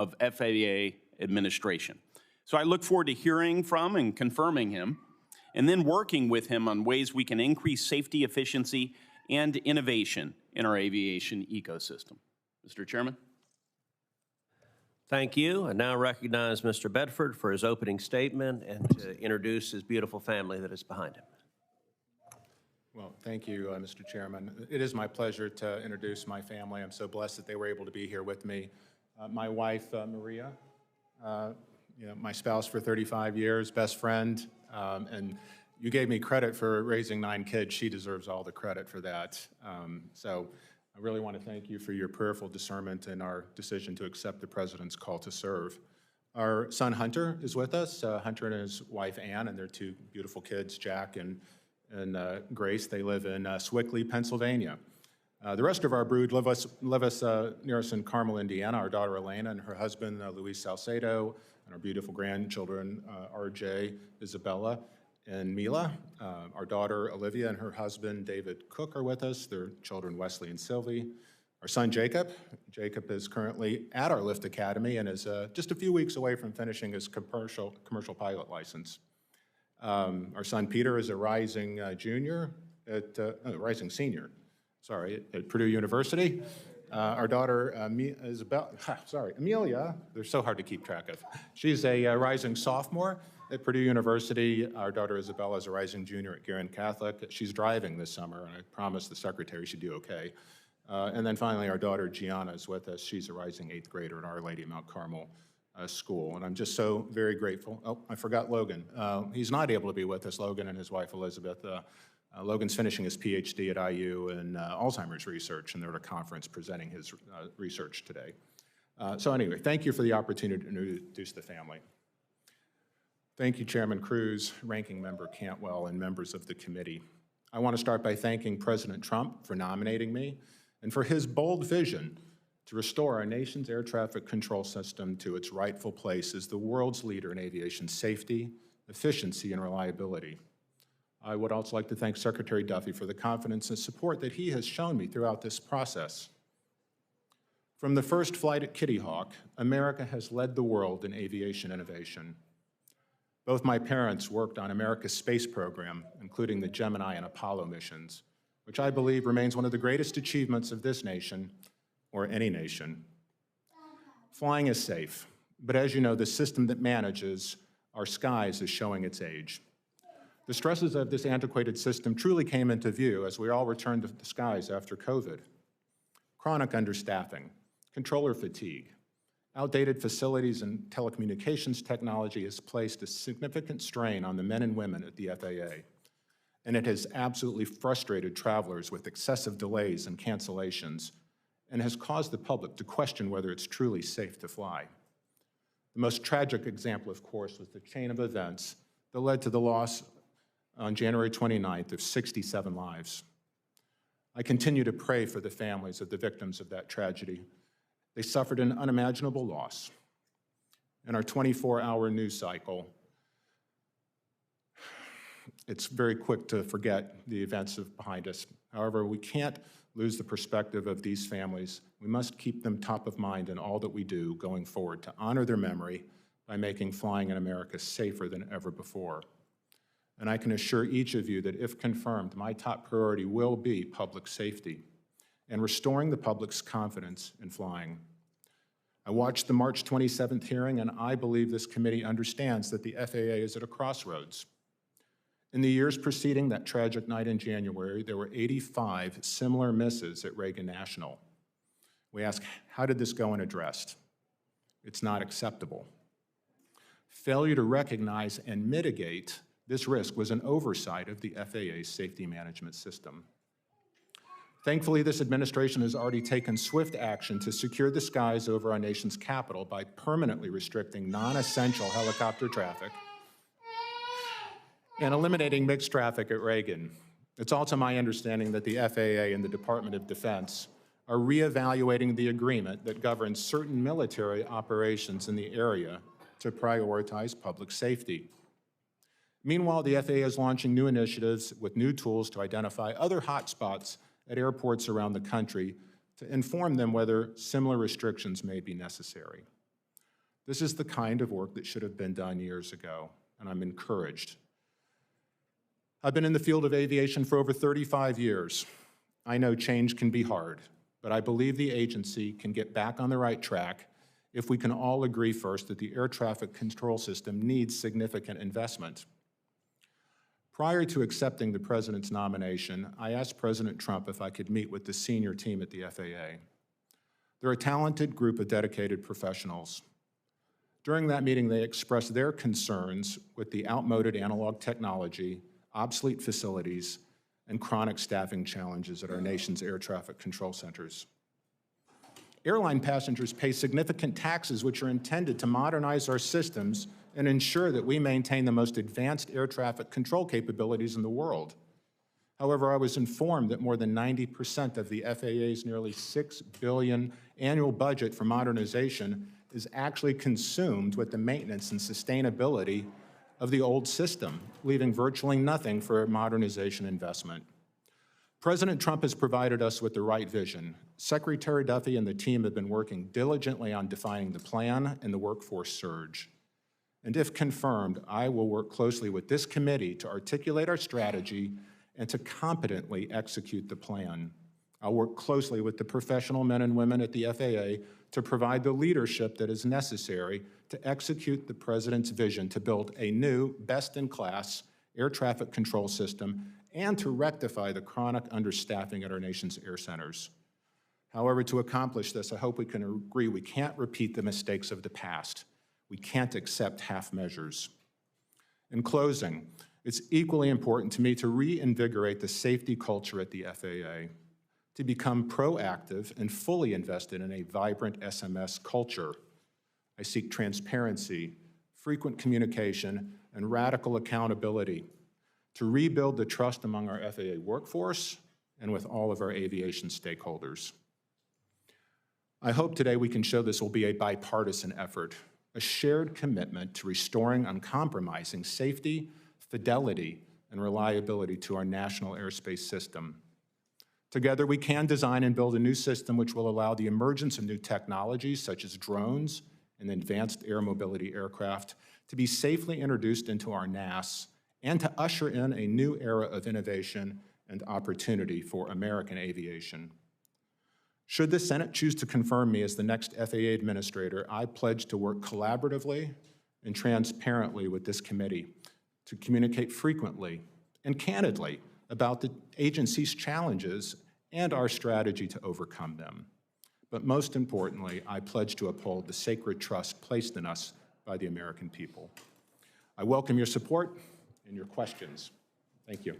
of FAA administration. So I look forward to hearing from and confirming him, and then working with him on ways we can increase safety, efficiency, and innovation in our aviation ecosystem. Mr. Chairman. Thank you. I now recognize Mr. Bedford for his opening statement and to introduce his beautiful family that is behind him. Well, thank you, Mr. Chairman. It is my pleasure to introduce my family. I'm so blessed that they were able to be here with me. My wife, Maria, my spouse for 35 years, best friend, and you gave me credit for raising 9 kids. She deserves all the credit for that. So I really want to thank you for your prayerful discernment in our decision to accept the President's call to serve. Our son Hunter is with us. Hunter and his wife Ann and their 2 beautiful kids, Jack and Grace. They live in Swickley, Pennsylvania. The rest of our brood live near us in Carmel, Indiana. Our daughter Elena and her husband Luis Salcedo, and our beautiful grandchildren RJ, Isabella, and Mila. Our daughter Olivia and her husband David Cook are with us. Their children Wesley and Sylvie. Our son Jacob. Jacob is currently at our Lift Academy and is just a few weeks away from finishing his commercial pilot license. Our son Peter is a rising senior, at Purdue University. Our daughter Amelia, they're so hard to keep track of. She's a rising sophomore at Purdue University. Our daughter Isabella is a rising junior at Guerin Catholic. She's driving this summer, and I promised the secretary she'd do okay. And then finally, our daughter Gianna is with us. She's a rising 8th grader at Our Lady of Mount Carmel School, and I'm just so very grateful. Oh, I forgot Logan. He's not able to be with us, Logan and his wife Elizabeth. Logan's finishing his PhD at IU in Alzheimer's research, and they're at a conference presenting his research today. So anyway, thank you for the opportunity to introduce the family. Thank you, Chairman Cruz, Ranking Member Cantwell, and members of the committee. I want to start by thanking President Trump for nominating me and for his bold vision to restore our nation's air traffic control system to its rightful place as the world's leader in aviation safety, efficiency, and reliability. I would also like to thank Secretary Duffy for the confidence and support that he has shown me throughout this process. From the first flight at Kitty Hawk, America has led the world in aviation innovation. Both my parents worked on America's space program, including the Gemini and Apollo missions, which I believe remains one of the greatest achievements of this nation or any nation. Flying is safe, but as you know, the system that manages our skies is showing its age. The stresses of this antiquated system truly came into view as we all returned to the skies after COVID. Chronic understaffing, controller fatigue, outdated facilities and telecommunications technology has placed a significant strain on the men and women at the FAA, and it has absolutely frustrated travelers with excessive delays and cancellations, and has caused the public to question whether it's truly safe to fly. The most tragic example, of course, was the chain of events that led to the loss on January 29th of 67 lives. I continue to pray for the families of the victims of that tragedy. They suffered an unimaginable loss. In our 24-hour news cycle, it's very quick to forget the events behind us. However, we can't lose the perspective of these families. We must keep them top of mind in all that we do going forward to honor their memory by making flying in America safer than ever before. And I can assure each of you that if confirmed, my top priority will be public safety and restoring the public's confidence in flying. I watched the March 27th hearing, and I believe this committee understands that the FAA is at a crossroads. In the years preceding that tragic night in January, there were 85 similar misses at Reagan National. We ask, how did this go unaddressed? It's not acceptable. Failure to recognize and mitigate this risk was an oversight of the FAA's safety management system. Thankfully, this administration has already taken swift action to secure the skies over our nation's capital by permanently restricting non-essential helicopter traffic and eliminating mixed traffic at Reagan. It's also my understanding that the FAA and the Department of Defense are reevaluating the agreement that governs certain military operations in the area to prioritize public safety. Meanwhile, the FAA is launching new initiatives with new tools to identify other hotspots at airports around the country to inform them whether similar restrictions may be necessary. This is the kind of work that should have been done years ago, and I'm encouraged. I've been in the field of aviation for over 35 years. I know change can be hard, but I believe the agency can get back on the right track if we can all agree first that the air traffic control system needs significant investment. Prior to accepting the President's nomination, I asked President Trump if I could meet with the senior team at the FAA. They're a talented group of dedicated professionals. During that meeting, they expressed their concerns with the outmoded analog technology, obsolete facilities, and chronic staffing challenges at our nation's air traffic control centers. Airline passengers pay significant taxes which are intended to modernize our systems and ensure that we maintain the most advanced air traffic control capabilities in the world. However, I was informed that more than 90% of the FAA's nearly $6 billion annual budget for modernization is actually consumed with the maintenance and sustainability of the old system, leaving virtually nothing for modernization investment. President Trump has provided us with the right vision. Secretary Duffy and the team have been working diligently on defining the plan and the workforce surge. And if confirmed, I will work closely with this committee to articulate our strategy and to competently execute the plan. I'll work closely with the professional men and women at the FAA to provide the leadership that is necessary to execute the President's vision to build a new, best-in-class air traffic control system and to rectify the chronic understaffing at our nation's air centers. However, to accomplish this, I hope we can agree we can't repeat the mistakes of the past. We can't accept half measures. In closing, it's equally important to me to reinvigorate the safety culture at the FAA, to become proactive and fully invested in a vibrant SMS culture. I seek transparency, frequent communication, and radical accountability to rebuild the trust among our FAA workforce and with all of our aviation stakeholders. I hope today we can show this will be a bipartisan effort, a shared commitment to restoring uncompromising safety, fidelity, and reliability to our national airspace system. Together, we can design and build a new system which will allow the emergence of new technologies such as drones and advanced air mobility aircraft to be safely introduced into our NAS and to usher in a new era of innovation and opportunity for American aviation. Should the Senate choose to confirm me as the next FAA administrator, I pledge to work collaboratively and transparently with this committee to communicate frequently and candidly about the agency's challenges and our strategy to overcome them. But most importantly, I pledge to uphold the sacred trust placed in us by the American people. I welcome your support and your questions. Thank you.